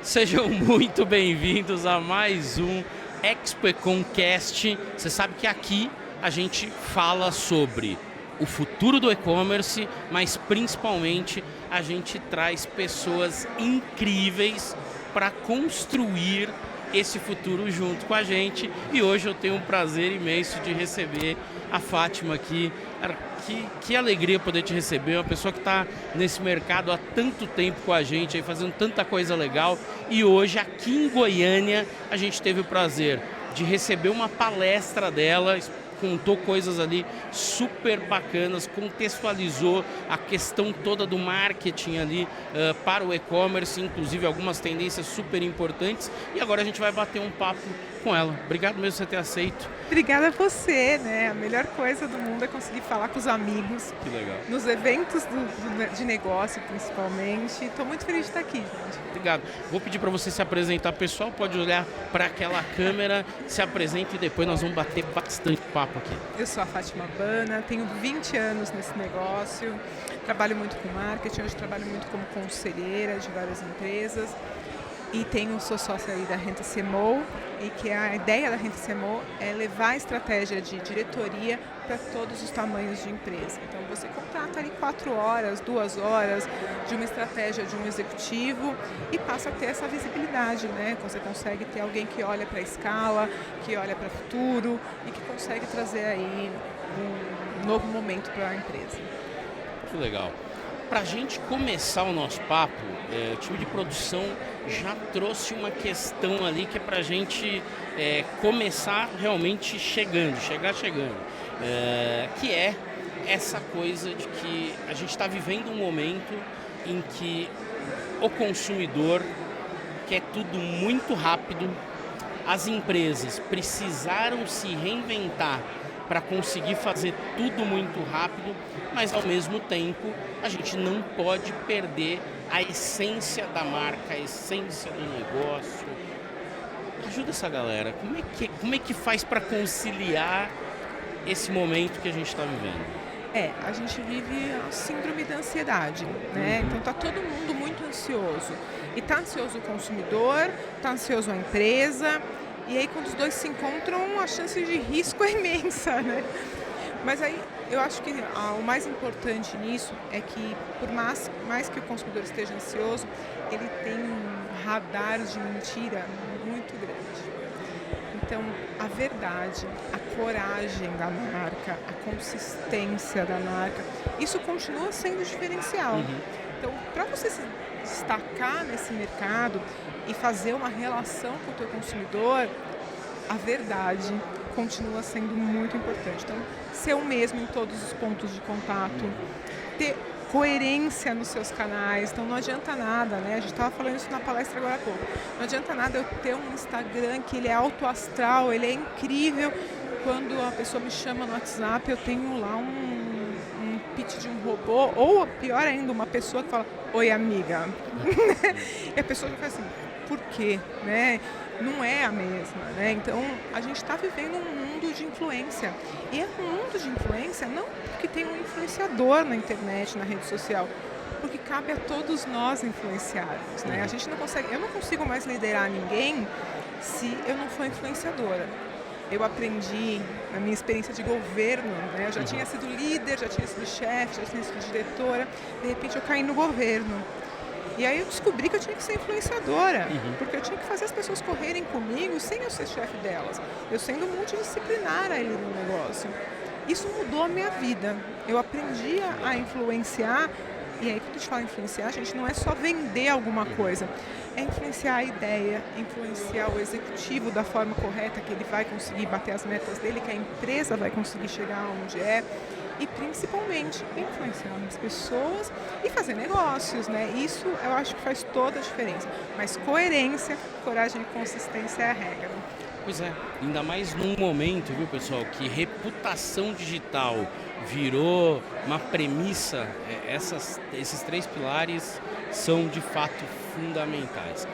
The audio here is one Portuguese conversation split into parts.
Sejam muito bem-vindos a mais um ExpoEconcast. Você sabe que aqui a gente fala sobre o futuro do e-commerce, mas principalmente a gente traz pessoas incríveis para construir esse futuro junto com a gente. E hoje eu tenho um prazer imenso de receber a Fátima aqui. Cara, que alegria poder te receber, uma pessoa que está nesse mercado há tanto tempo com a gente, aí, fazendo tanta coisa legal. E hoje, aqui em Goiânia, a gente teve o prazer de receber uma palestra dela, contou coisas ali super bacanas, contextualizou a questão toda do marketing ali para o e-commerce, inclusive algumas tendências super importantes. E agora a gente vai bater um papo com ela. Obrigado mesmo por você ter aceito. Obrigada a você, né? A melhor coisa do mundo é conseguir falar com os amigos. Que legal. Nos eventos de negócio, principalmente. Estou muito feliz de estar aqui, gente. Obrigado. Vou pedir para você se apresentar. Pessoal, pode olhar para aquela câmera, se apresente e depois nós vamos bater bastante papo aqui. Eu sou a Fátima Bana, tenho 20 anos nesse negócio, trabalho muito com marketing, hoje trabalho muito como conselheira de várias empresas. E sou sócia aí da Renta CMO, e que a ideia da Renta CMO é levar a estratégia de diretoria para todos os tamanhos de empresa. Então você contrata ali 4 horas, 2 horas de uma estratégia de um executivo e passa a ter essa visibilidade, né? Você consegue ter alguém que olha para a escala, que olha para o futuro e que consegue trazer aí um novo momento para a empresa. Que legal. Para a gente começar o nosso papo, o time de produção já trouxe uma questão ali que é para a gente começar realmente chegando, que é essa coisa de que a gente está vivendo um momento em que o consumidor quer tudo muito rápido, as empresas precisaram se reinventar para conseguir fazer tudo muito rápido, mas ao mesmo tempo a gente não pode perder a essência da marca, a essência do negócio. Ajuda essa galera. Como é que faz para conciliar esse momento que a gente está vivendo? A gente vive a síndrome da ansiedade, né? Então tá todo mundo muito ansioso. E tá ansioso o consumidor, tá ansioso a empresa. E aí, quando os dois se encontram, a chance de risco é imensa, né? Mas aí, eu acho que o mais importante nisso é que, por mais que o consumidor esteja ansioso, ele tem um radar de mentira muito grande. Então, a verdade, a coragem da marca, a consistência da marca, isso continua sendo diferencial. Então, para você se destacar nesse mercado e fazer uma relação com o teu consumidor, a verdade continua sendo muito importante. Então, ser o mesmo em todos os pontos de contato, ter coerência nos seus canais. Então, não adianta nada, né? A gente estava falando isso na palestra agora há pouco. Não adianta nada eu ter um Instagram que ele é alto astral, ele é incrível. Quando a pessoa me chama no WhatsApp, eu tenho lá um pitch de um robô, ou pior ainda, uma pessoa que fala, oi amiga. E a pessoa fica assim, por quê? Né? Não é a mesma, né? Então, a gente está vivendo um mundo de influência. E é um mundo de influência não porque tem um influenciador na internet, na rede social, porque cabe a todos nós influenciarmos, né? A gente não consegue, eu não consigo mais liderar ninguém se eu não for influenciadora. Eu aprendi na minha experiência de governo, né? Eu já tinha sido líder, já tinha sido chefe, já tinha sido diretora, de repente eu caí no governo. E aí eu descobri que eu tinha que ser influenciadora, porque eu tinha que fazer as pessoas correrem comigo sem eu ser chefe delas, eu sendo multidisciplinar ali no negócio. Isso mudou a minha vida. Eu aprendi a influenciar, e aí quando a gente fala influenciar, a gente não é só vender alguma coisa, é influenciar a ideia, influenciar o executivo da forma correta, que ele vai conseguir bater as metas dele, que a empresa vai conseguir chegar onde é. E principalmente influenciar as pessoas e fazer negócios, né? Isso eu acho que faz toda a diferença. Mas coerência, coragem e consistência é a regra. Pois é, ainda mais num momento, viu pessoal, que reputação digital virou uma premissa, esses 3 pilares são de fato fundamentais.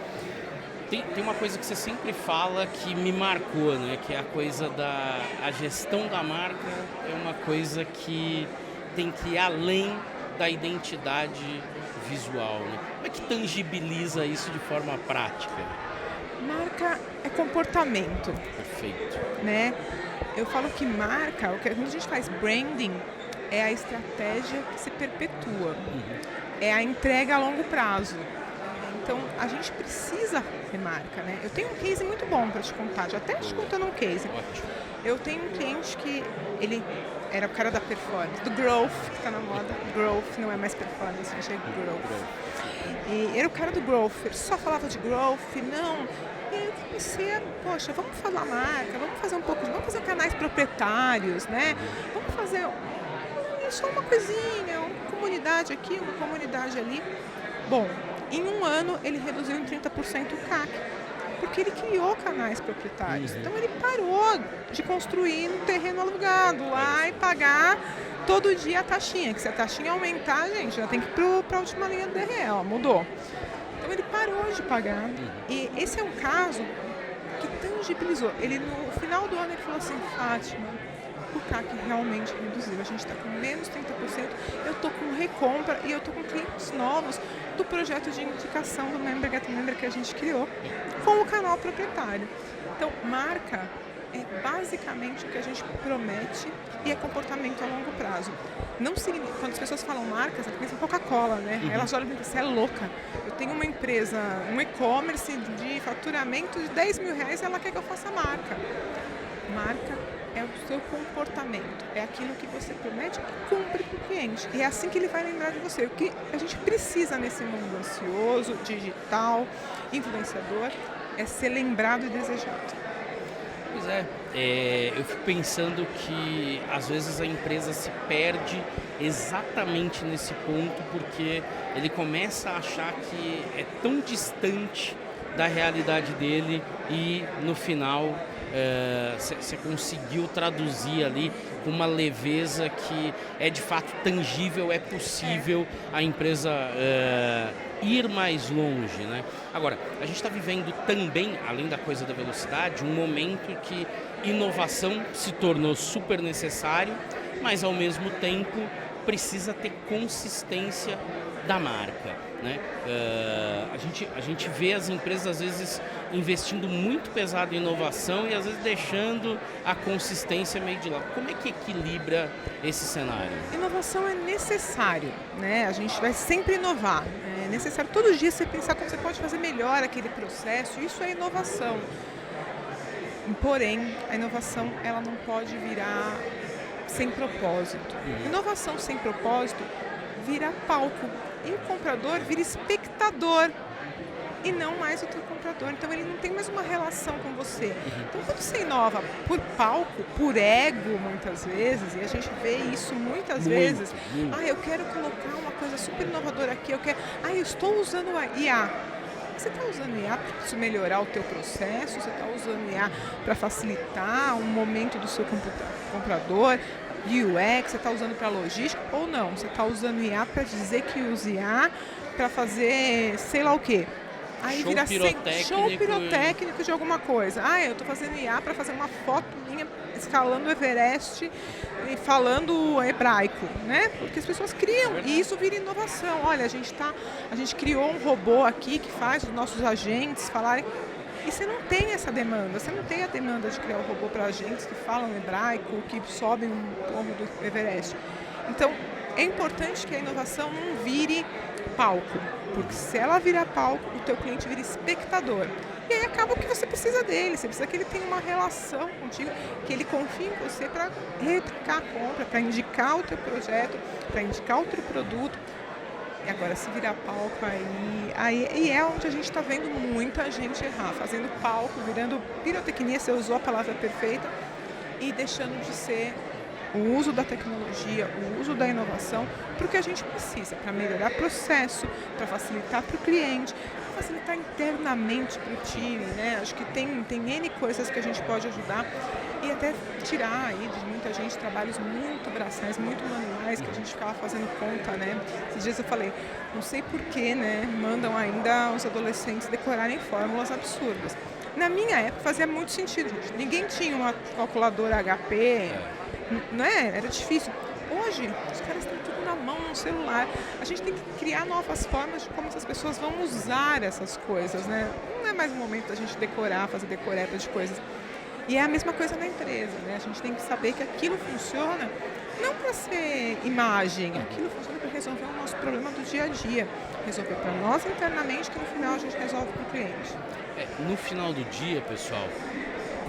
Tem uma coisa que você sempre fala que me marcou, né? Que é a coisa a gestão da marca é uma coisa que tem que ir além da identidade visual, né? Como é que tangibiliza isso de forma prática? Marca é comportamento. Perfeito. Né? Eu falo que marca, quando a gente faz branding, é a estratégia que se perpetua. É a entrega a longo prazo. Então, a gente precisa ter marca, né? Eu tenho um case muito bom para te contar, já até te contando um case. Ótimo. Eu tenho um cliente que ele era o cara da performance, do growth, que está na moda. Growth não é mais performance, gente, é growth. E era o cara do growth, ele só falava de growth, não. E aí eu comecei a, poxa, vamos falar marca, vamos fazer um pouco, vamos fazer canais proprietários, né? Vamos fazer só uma coisinha, uma comunidade aqui, uma comunidade ali. Bom, em um ano ele reduziu em 30% o CAC, porque ele criou canais proprietários. Então ele parou de construir um terreno alugado lá e pagar todo dia a taxinha, que se a taxinha aumentar, gente, já tem que ir para a última linha do DRE, ó, mudou. Então ele parou de pagar. E esse é um caso que tangibilizou. Ele no final do ano ele falou assim, Fátima, o CAC realmente reduziu, a gente está com menos 30%, eu estou com recompra e eu estou com clientes novos do projeto de indicação do Member Get Member que a gente criou com o canal proprietário. Então, marca é basicamente o que a gente promete e é comportamento a longo prazo. Não significa, quando as pessoas falam marcas, elas pensam em Coca-Cola, né? Elas olham e dizem, você é louca. Eu tenho uma empresa, um e-commerce de faturamento de 10 mil reais e ela quer que eu faça marca. Marca é o seu comportamento, é aquilo que você promete e cumpre para o cliente. E é assim que ele vai lembrar de você. O que a gente precisa nesse mundo ansioso, digital, influenciador, é ser lembrado e desejado. Pois é, eu fico pensando que às vezes a empresa se perde exatamente nesse ponto porque ele começa a achar que é tão distante da realidade dele e no final você conseguiu traduzir ali com uma leveza que é de fato tangível, é possível a empresa ir mais longe, né? Agora, a gente está vivendo também, além da coisa da velocidade, um momento em que inovação se tornou super necessário, mas ao mesmo tempo precisa ter consistência da marca, né? A gente vê as empresas às vezes investindo muito pesado em inovação e às vezes deixando a consistência meio de lado. Como é que equilibra esse cenário? Inovação é necessário, né? A gente vai sempre inovar. É necessário todo dia você pensar como você pode fazer melhor aquele processo. Isso é inovação. Porém, a inovação ela não pode virar sem propósito. Inovação sem propósito vira palco. E o comprador vira espectador e não mais o teu comprador. Então ele não tem mais uma relação com você. Então quando você inova por palco, por ego muitas vezes, e a gente vê isso muitas vezes, eu quero colocar uma coisa super inovadora aqui, eu estou usando a IA. Você está usando IA para melhorar o teu processo, você está usando IA para facilitar um momento do seu comprador, UX, você está usando para logística ou não? Você está usando IA para dizer que usa IA para fazer sei lá o quê. Aí show vira pirotécnico, show pirotécnico de alguma coisa. Eu estou fazendo IA para fazer uma foto minha escalando o Everest e falando hebraico, né? Porque as pessoas criam e isso vira inovação. Olha, a gente criou um robô aqui que faz os nossos agentes falarem. E você não tem essa demanda, você não tem a demanda de criar um robô para agentes que falam hebraico, que sobem um torno do Everest. Então, é importante que a inovação não vire palco, porque se ela virar palco, o teu cliente vira espectador. E aí acaba que você precisa dele, você precisa que ele tenha uma relação contigo, que ele confie em você para replicar a compra, para indicar o teu projeto, para indicar o teu produto. E agora, se virar palco aí é onde a gente está vendo muita gente errar, fazendo palco, virando pirotecnia, você usou a palavra perfeita, e deixando de ser o uso da tecnologia, o uso da inovação, para o que a gente precisa, para melhorar o processo, para facilitar para o cliente, para facilitar internamente para o time, né? Acho que tem N coisas que a gente pode ajudar e até tirar aí de muita gente trabalhos muito braçais, muito manuais, que a gente ficava fazendo conta, né? Esses dias eu falei, não sei porquê, né? Mandam ainda os adolescentes decorarem fórmulas absurdas. Na minha época fazia muito sentido, gente. Ninguém tinha uma calculadora HP, não é? Era difícil. Hoje, os caras têm tudo na mão, um celular. A gente tem que criar novas formas de como essas pessoas vão usar essas coisas, né? Não é mais o momento da gente decorar, fazer decoreba de coisas. E é a mesma coisa na empresa, né? A gente tem que saber que aquilo funciona não para ser imagem, aquilo funciona para resolver o nosso problema do dia a dia. Resolver para nós internamente, que no final a gente resolve para o cliente. No final do dia, pessoal,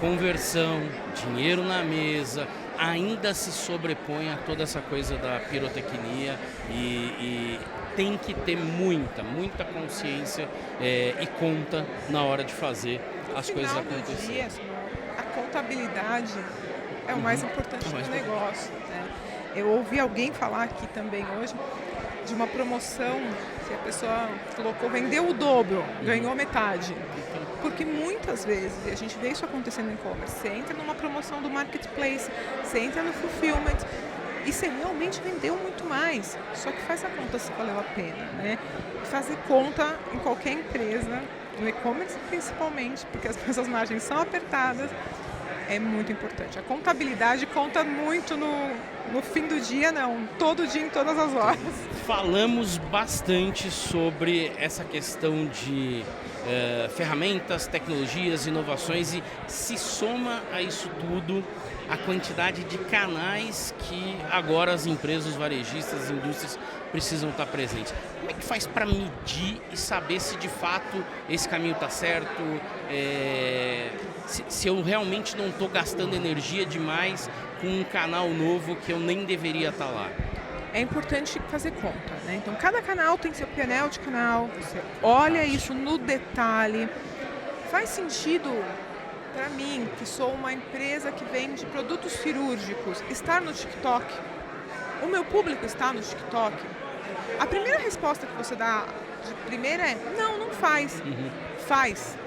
conversão, dinheiro na mesa, ainda se sobrepõe a toda essa coisa da pirotecnia e tem que ter muita consciência e conta na hora de fazer as coisas acontecerem. A contabilidade é o mais importante do negócio, né? Eu ouvi alguém falar aqui também hoje de uma promoção que a pessoa colocou, vendeu o dobro, ganhou metade. Porque muitas vezes, e a gente vê isso acontecendo em e-commerce, você entra numa promoção do marketplace, você entra no fulfillment e você realmente vendeu muito mais. Só que faz a conta se valeu a pena, né? Fazer conta em qualquer empresa, no e-commerce principalmente, porque as margens são apertadas, é muito importante. A contabilidade conta muito no fim do dia, não, todo dia, em todas as horas. Falamos bastante sobre essa questão de ferramentas, tecnologias, inovações e se soma a isso tudo a quantidade de canais que agora as empresas, os varejistas, as indústrias precisam estar presentes. Como é que faz para medir e saber se de fato esse caminho está certo, se eu realmente não estou gastando energia demais com um canal novo que eu nem deveria estar lá? É importante fazer conta, né? Então, cada canal tem seu painel de canal, você olha isso no detalhe. Faz sentido para mim, que sou uma empresa que vende produtos cirúrgicos, estar no TikTok? O meu público está no TikTok? A primeira resposta que você dá de primeira é, não faz. Faz.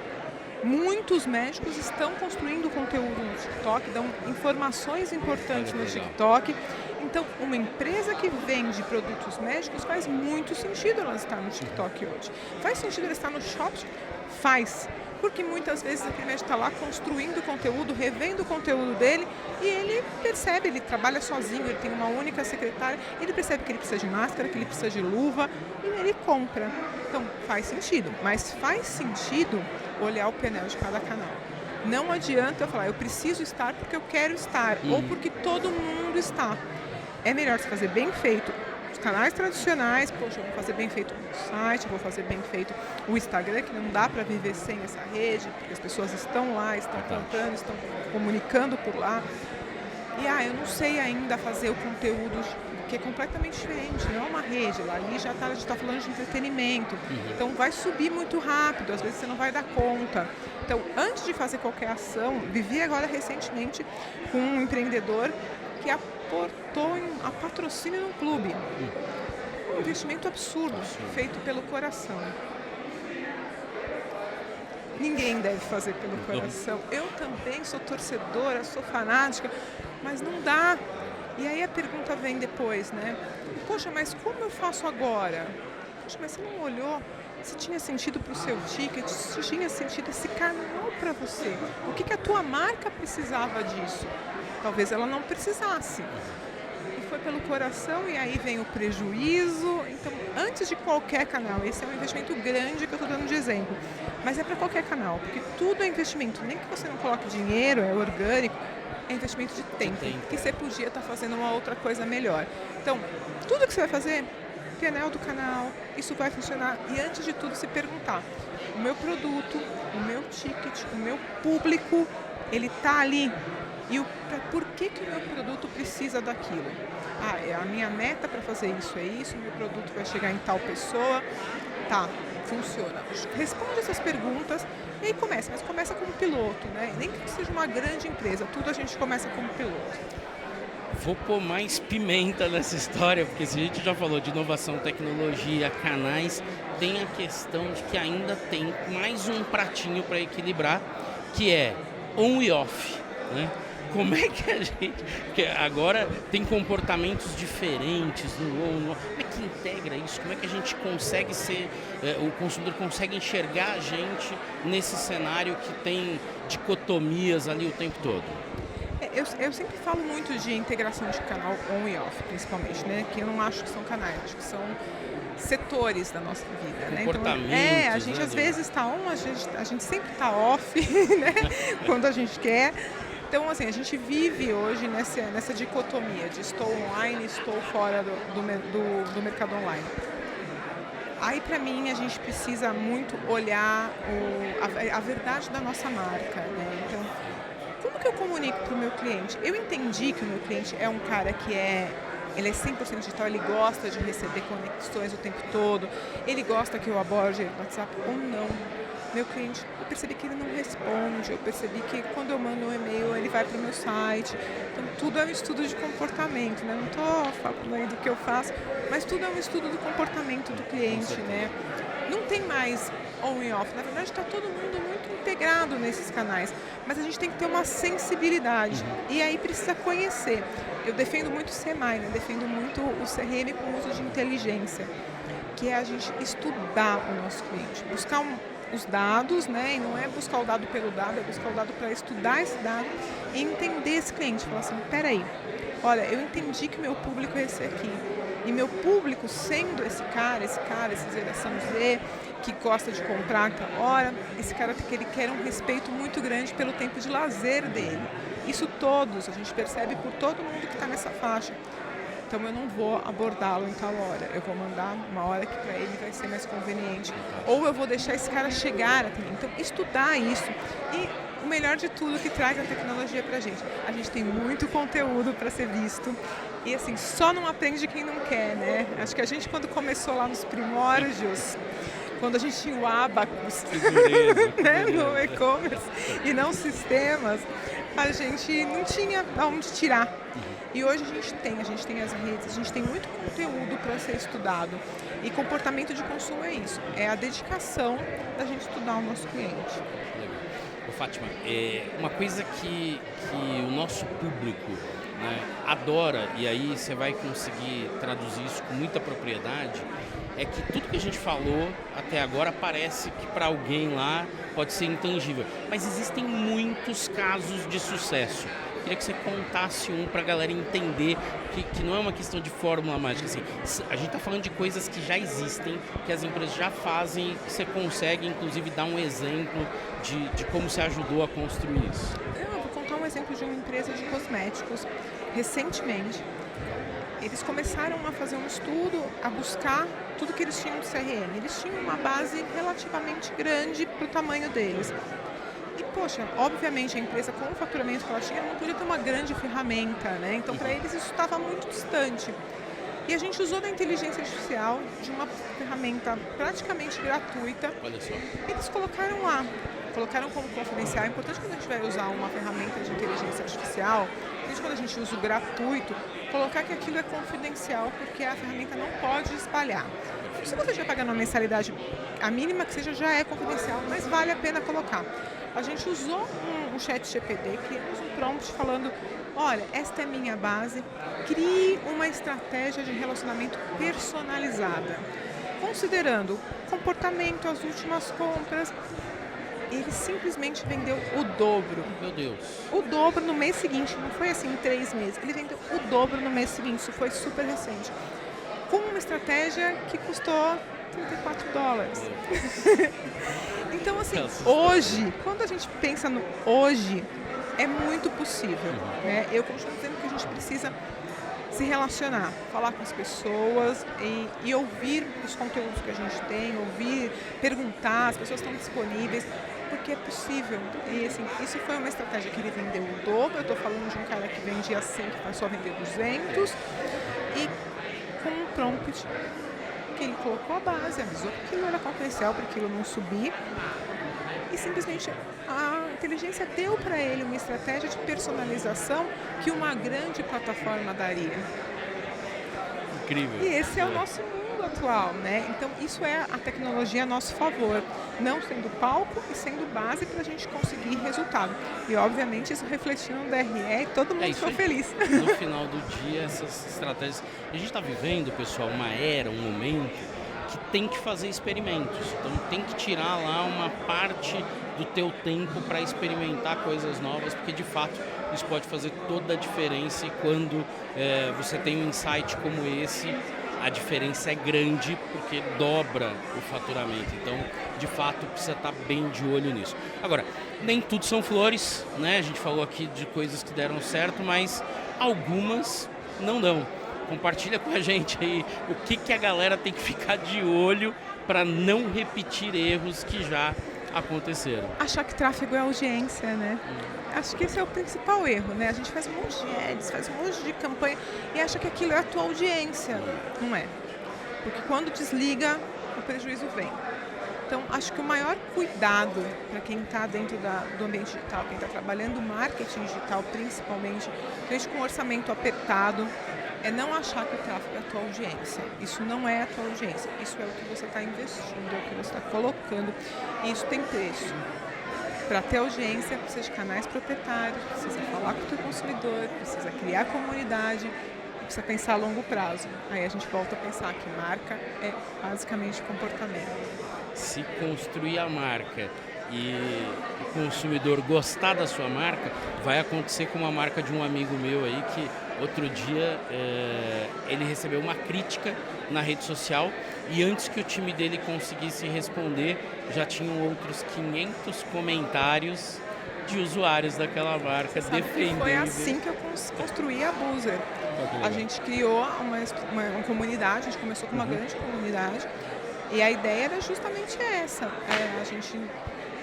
Muitos médicos estão construindo conteúdo no TikTok, dão informações importantes no TikTok. Então, uma empresa que vende produtos médicos faz muito sentido ela estar no TikTok hoje. Faz sentido ela estar no Shops? Faz. Porque muitas vezes aquele médico está lá construindo conteúdo, revendo o conteúdo dele e ele percebe, ele trabalha sozinho, ele tem uma única secretária, ele percebe que ele precisa de máscara, que ele precisa de luva e ele compra. Então faz sentido, mas faz sentido olhar o painel de cada canal. Não adianta eu falar, eu preciso estar porque eu quero estar ou porque todo mundo está. É melhor se fazer bem feito. Os canais tradicionais, poxa, eu vou fazer bem feito o site, eu vou fazer bem feito o Instagram, que não dá para viver sem essa rede, porque as pessoas estão lá, estão comprando, estão comunicando por lá. E eu não sei ainda fazer o conteúdo que é completamente diferente, não é uma rede, lá ali já a gente está falando de entretenimento, então vai subir muito rápido, às vezes você não vai dar conta. Então, antes de fazer qualquer ação, vivi agora recentemente com um empreendedor que aportou a patrocínio num clube. Um investimento absurdo, feito pelo coração. Ninguém deve fazer pelo coração. Eu também sou torcedora, sou fanática, mas não dá. E aí a pergunta vem depois, né? Poxa, mas como eu faço agora? Poxa, mas você não olhou se tinha sentido para o seu ticket, se tinha sentido esse canal para você? O que a tua marca precisava disso? Talvez ela não precisasse. E foi pelo coração e aí vem o prejuízo. Então, antes de qualquer canal, esse é um investimento grande que eu estou dando de exemplo. Mas é para qualquer canal, porque tudo é investimento. Nem que você não coloque dinheiro, é orgânico, é investimento de tempo. Que você podia estar fazendo uma outra coisa melhor. Então, tudo que você vai fazer, painel do canal, isso vai funcionar. E antes de tudo, se perguntar, o meu produto, o meu ticket, o meu público, ele está ali. E por que o meu produto precisa daquilo? A minha meta para fazer isso é isso, o meu produto vai chegar em tal pessoa. Tá, funciona. Responde essas perguntas e aí começa. Mas começa como piloto, né? Nem que seja uma grande empresa, tudo a gente começa como piloto. Vou pôr mais pimenta nessa história, porque se a gente já falou de inovação, tecnologia, canais, tem a questão de que ainda tem mais um pratinho para equilibrar, que é on e off, né? Como é que a gente... Porque agora tem comportamentos diferentes no off. Como é que integra isso? Como é que a gente consegue ser... o consumidor consegue enxergar a gente nesse cenário que tem dicotomias ali o tempo todo? eu sempre falo muito de integração de canal on e off, principalmente, né? Que eu não acho que são canais, acho que são setores da nossa vida, né? Então, a gente às vezes está on, a gente sempre está off, né? Quando a gente quer. Então, assim, a gente vive hoje nessa dicotomia de estou online, estou fora do mercado online. Aí, para mim, a gente precisa muito olhar a verdade da nossa marca, né? Então, como que eu comunico para o meu cliente? Eu entendi que o meu cliente é um cara que ele é 100% digital, ele gosta de receber conexões o tempo todo, ele gosta que eu aborde ele no WhatsApp ou não. Meu cliente, eu percebi que ele não responde, eu percebi que quando eu mando um e-mail ele vai para o meu site. Então tudo é um estudo de comportamento, né? Não estou falando aí do que eu faço, mas tudo é um estudo do comportamento do cliente, né? Não tem mais on e off, na verdade está todo mundo muito integrado nesses canais, mas a gente tem que ter uma sensibilidade e aí precisa conhecer. Eu defendo muito o SEMAI, né? Defendo muito o CRM com uso de inteligência, que é a gente estudar o nosso cliente, buscar os dados, né? E não é buscar o dado pelo dado, é buscar o dado para estudar esse dado e entender esse cliente. Falar assim, peraí, olha, eu entendi que meu público é esse aqui. E meu público sendo esse cara, essa geração Z, que gosta de comprar aquela hora, esse cara que ele quer um respeito muito grande pelo tempo de lazer dele. Isso todos, a gente percebe por todo mundo que está nessa faixa. Então eu não vou abordá-lo em tal hora, eu vou mandar uma hora que para ele vai ser mais conveniente. Ou eu vou deixar esse cara chegar até mim. Então estudar isso. E o melhor de tudo que traz a tecnologia para a gente tem muito conteúdo para ser visto. E assim, só não aprende quem não quer, né? Acho que a gente quando começou lá nos primórdios, quando a gente tinha o Abacus né, no e-commerce e não sistemas, a gente não tinha aonde tirar. E hoje a gente tem as redes, a gente tem muito conteúdo para ser estudado. E comportamento de consumo é isso, é a dedicação da gente estudar o nosso cliente. Ô, Fátima, uma coisa que o nosso público, né, adora, e aí você vai conseguir traduzir isso com muita propriedade, é que tudo que a gente falou até agora parece que para alguém lá pode ser intangível, mas existem muitos casos de sucesso. Queria que você contasse um para a galera entender que não é uma questão de fórmula mágica. Assim, a gente está falando de coisas que já existem, que as empresas já fazem, que você consegue, inclusive, dar um exemplo de como você ajudou a construir isso. Eu vou contar um exemplo de uma empresa de cosméticos. Recentemente, eles começaram a fazer um estudo, a buscar tudo que eles tinham de CRM. Eles tinham uma base relativamente grande para o tamanho deles. E, poxa, obviamente a empresa com o faturamento que ela tinha não podia ter uma grande ferramenta, né? Então, para eles isso estava muito distante. E a gente usou da inteligência artificial, de uma ferramenta praticamente gratuita. Olha só. Eles colocaram lá, colocaram como confidencial. É importante quando a gente vai usar uma ferramenta de inteligência artificial, principalmente quando a gente usa o gratuito, colocar que aquilo é confidencial, porque a ferramenta não pode espalhar. Se você estiver pagando uma mensalidade, a mínima que seja já é confidencial, mas vale a pena colocar. A gente usou um chat GPT, criamos um prompt falando, olha, esta é a minha base, crie uma estratégia de relacionamento personalizada, considerando comportamento, as últimas compras. Ele simplesmente vendeu o dobro. Meu Deus. O dobro no mês seguinte, não foi assim em 3 meses, ele vendeu o dobro no mês seguinte, isso foi super recente. Com uma estratégia que custou $34. Então, assim, hoje, quando a gente pensa no hoje, é muito possível, né? Eu continuo dizendo que a gente precisa se relacionar, falar com as pessoas e ouvir os conteúdos que a gente tem, ouvir, perguntar, as pessoas estão disponíveis, porque é possível. E, assim, isso foi uma estratégia que ele vendeu o dobro. Eu estou falando de um cara que vendia 100, que passou a vender 200, e com um prompt que ele colocou a base, avisou que aquilo era confidencial para aquilo não subir, e simplesmente a inteligência deu para ele uma estratégia de personalização que uma grande plataforma daria. Incrível. E esse é o nosso mundo atual, né? Então isso é a tecnologia a nosso favor, não sendo palco e sendo base para a gente conseguir resultado. E obviamente isso refletindo no DRE e todo mundo ficou feliz. No final do dia, essas estratégias... A gente está vivendo, pessoal, uma era, um momento que tem que fazer experimentos. Então tem que tirar lá uma parte do teu tempo para experimentar coisas novas, porque de fato isso pode fazer toda a diferença e quando você tem um insight como esse, a diferença é grande porque dobra o faturamento. Então, de fato, precisa estar bem de olho nisso. Agora, nem tudo são flores, né? A gente falou aqui de coisas que deram certo, mas algumas não dão. Compartilha com a gente aí o que a galera tem que ficar de olho para não repetir erros que já aconteceram. Achar que tráfego é audiência, né? Acho que esse é o principal erro, né? A gente faz um monte de ads, faz um monte de campanha e acha que aquilo é a tua audiência. Não é. Porque quando desliga, o prejuízo vem. Então, acho que o maior cuidado para quem está dentro do ambiente digital, quem está trabalhando marketing digital principalmente, gente com orçamento apertado, é não achar que o tráfego é a tua audiência. Isso não é a tua audiência. Isso é o que você está investindo, é o que você está colocando. E isso tem preço. Para ter audiência, precisa de canais proprietários, precisa falar com o teu consumidor, precisa criar comunidade, precisa pensar a longo prazo. Aí a gente volta a pensar que marca é basicamente comportamento. Se construir a marca e o consumidor gostar da sua marca, vai acontecer com uma marca de um amigo meu aí que outro dia ele recebeu uma crítica na rede social e antes que o time dele conseguisse responder, já tinham outros 500 comentários de usuários daquela marca defendendo. Foi assim que eu construí a Boozer. A gente criou uma comunidade, a gente começou com uma grande comunidade e a ideia era justamente essa.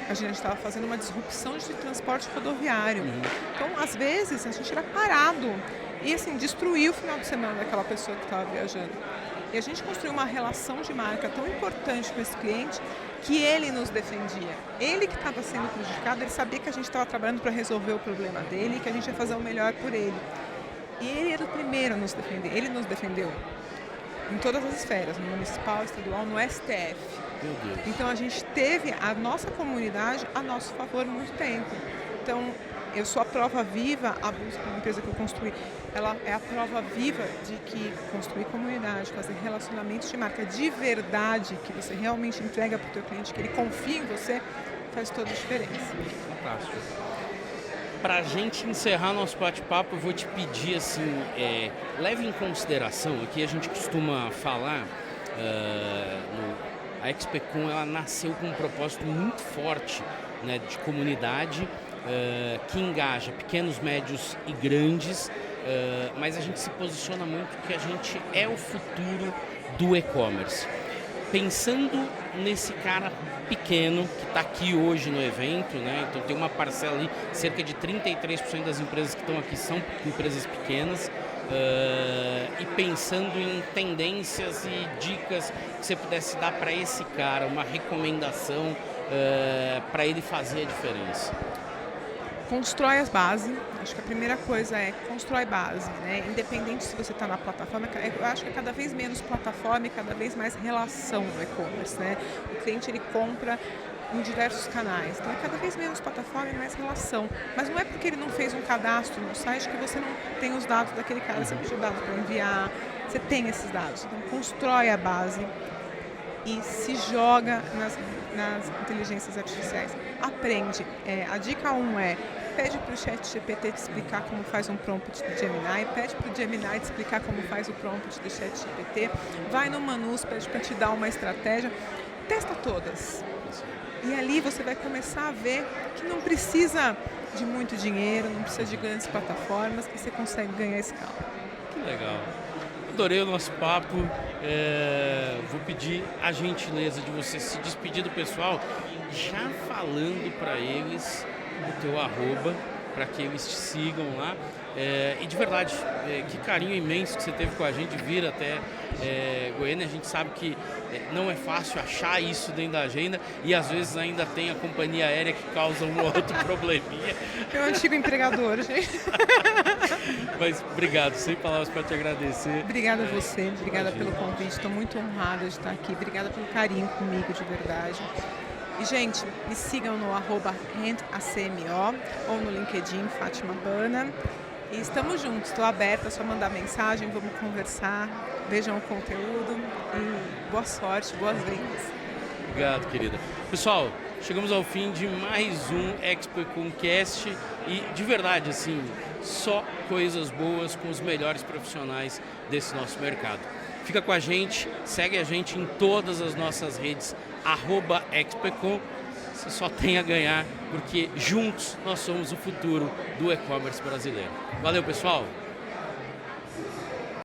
A gente estava fazendo uma disrupção de transporte rodoviário. Então, às vezes, a gente era parado e, assim, destruía o final de semana daquela pessoa que estava viajando. E a gente construiu uma relação de marca tão importante com esse cliente que ele nos defendia. Ele que estava sendo prejudicado, ele sabia que a gente estava trabalhando para resolver o problema dele e que a gente ia fazer o melhor por ele. E ele era o primeiro a nos defender. Ele nos defendeu em todas as esferas, no municipal, estadual, no STF. Meu Deus. Então a gente teve a nossa comunidade a nosso favor muito tempo. Então eu sou a prova viva, a empresa que eu construí, ela é a prova viva de que construir comunidade, fazer relacionamentos de marca de verdade, que você realmente entrega para o teu cliente, que ele confia em você, faz toda a diferença. Fantástico. Para a gente encerrar nosso bate-papo, eu vou te pedir assim, leve em consideração, aqui a gente costuma falar, a XPCon ela nasceu com um propósito muito forte, né, de comunidade, que engaja pequenos, médios e grandes, mas a gente se posiciona muito que a gente é o futuro do e-commerce. Pensando nesse cara pequeno que está aqui hoje no evento, né? Então tem uma parcela ali, cerca de 33% das empresas que estão aqui são empresas pequenas, e pensando em tendências e dicas que você pudesse dar para esse cara, uma recomendação para ele fazer a diferença. Constrói as bases. Acho que a primeira coisa é constrói base, né? Independente se você está na plataforma, eu acho que é cada vez menos plataforma e cada vez mais relação no e-commerce, né? O cliente ele compra em diversos canais, então é cada vez menos plataforma e mais relação. Mas não é porque ele não fez um cadastro no site que você não tem os dados daquele cara, você pediu dados para enviar, você tem esses dados. Então constrói a base e se joga nas inteligências artificiais. Aprende. A dica 1 é pede para o ChatGPT te explicar como faz um prompt do Gemini, pede para o Gemini te explicar como faz o prompt do ChatGPT, vai no Manus, pede para te dar uma estratégia, testa todas. E ali você vai começar a ver que não precisa de muito dinheiro, não precisa de grandes plataformas, que você consegue ganhar escala. Que legal. Adorei o nosso papo. Vou pedir a gentileza de você se despedir do pessoal, já falando para eles o teu arroba, para que eles te sigam lá. E de verdade, que carinho imenso que você teve com a gente, vir até Goiânia. A gente sabe que não é fácil achar isso dentro da agenda e às vezes ainda tem a companhia aérea que causa um ou outro probleminha. É um antigo empregador, gente. Mas obrigado, sem palavras para te agradecer. Obrigada a você, obrigada pelo convite, estou muito honrada de estar aqui, obrigada pelo carinho comigo, de verdade. E, gente, me sigam no @handacmo ou no LinkedIn, Fátima Bana. E estamos juntos, estou aberta, é só mandar mensagem, vamos conversar, vejam o conteúdo e boa sorte, boas vendas. Obrigado, querida. Pessoal, chegamos ao fim de mais um ExpoComCast e, de verdade, assim, só coisas boas com os melhores profissionais desse nosso mercado. Fica com a gente, segue a gente em todas as nossas redes, @ExpoCom. Você só tem a ganhar, porque juntos nós somos o futuro do e-commerce brasileiro. Valeu, pessoal!